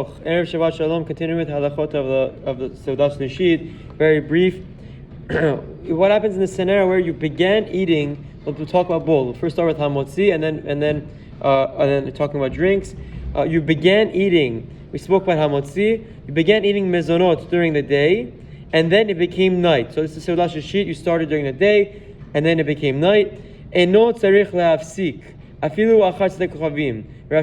Erev Shabbat Shalom, continuing with Halachot of the Seudat Shelishit, very brief. What happens in the scenario where you began eating? We'll talk about bowl. We'll first start with hamotzi, and then talking about drinks. You began eating. We spoke about hamotzi. You began eating mezonot during the day, and then it became night. So this is Seudat Shelishit. You started during the day, and then it became night. Eno tzarich lehavsik afilu achat tzedek kochavim. You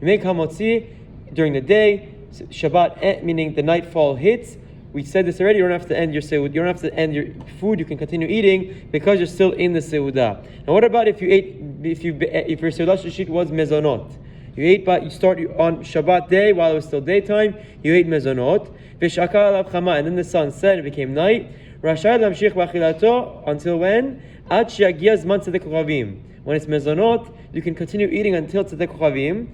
make hamotzi during the day, Shabbat, meaning the nightfall hits. We said this already. You don't have to end your seudah. You don't have to end your food. You can continue eating because you're still in the seudah. Now, what about if your Seudat Shelishit was mezonot? You start on Shabbat day while it was still daytime. You ate mezonot. And then the sun set. It became night. Until when? When it's mezonot, you can continue eating until tzedek kochavim.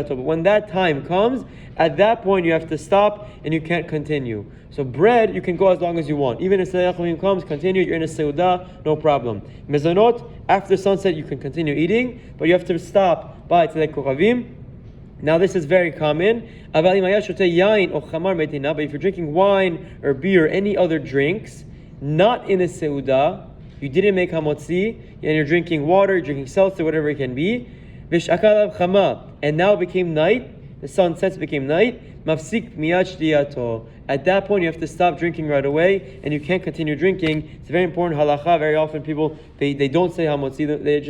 But when that time comes, at that point you have to stop and you can't continue. So bread, you can go as long as you want. Even if tzedek kochavim comes, continue. You're in a seudah, no problem. Mezonot, after sunset, you can continue eating, but you have to stop by tzedek kochavim. Now this is very common. But if you're drinking wine or beer or any other drinks, not in a seudah, you didn't make hamotzi, and you're drinking water, you're drinking seltzer, whatever it can be. And now it became night. The sun sets, became night. Mafsik miyad shtiyato. At that point, you have to stop drinking right away, and you can't continue drinking. It's a very important halacha. Very often, people they don't say hamotzi, they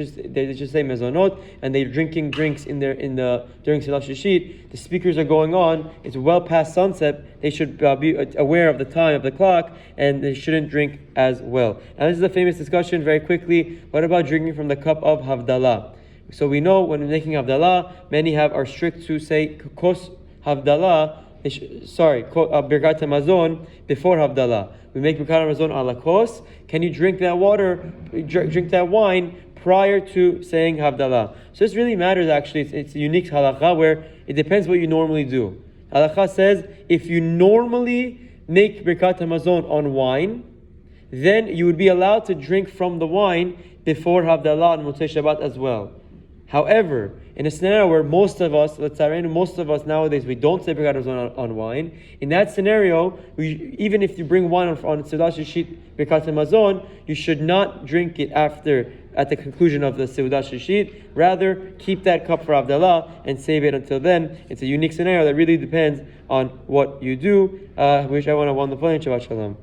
just say mezonot, and they're drinking drinks during Seudat Shelishit. The speakers are going on. It's well past sunset. They should be aware of the time of the clock, and they shouldn't drink as well. And this is a famous discussion. Very quickly, what about drinking from the cup of Havdalah? So we know when making Havdalah, many are strict to say kos Havdalah. Birkat Hamazon before Havdalah. We make Birkat Hamazon ala kos. Can you drink that water, drink that wine prior to saying Havdalah? So this really matters actually. It's a unique halacha where it depends what you normally do. Halacha says if you normally make Birkat Hamazon on wine, then you would be allowed to drink from the wine before Havdalah and Motzei Shabbat as well. However, in a scenario where most of us nowadays, we don't say Birkat Hamazon on wine, in that scenario, even if you bring wine on Seudat Shelishit Birkat Hamazon, you should not drink it at the conclusion of the Seudat Shelishit. Rather, keep that cup for Havdalah and save it until then. It's a unique scenario that really depends on what you do. Wish everyone a wonderful day and Shabbat Shalom.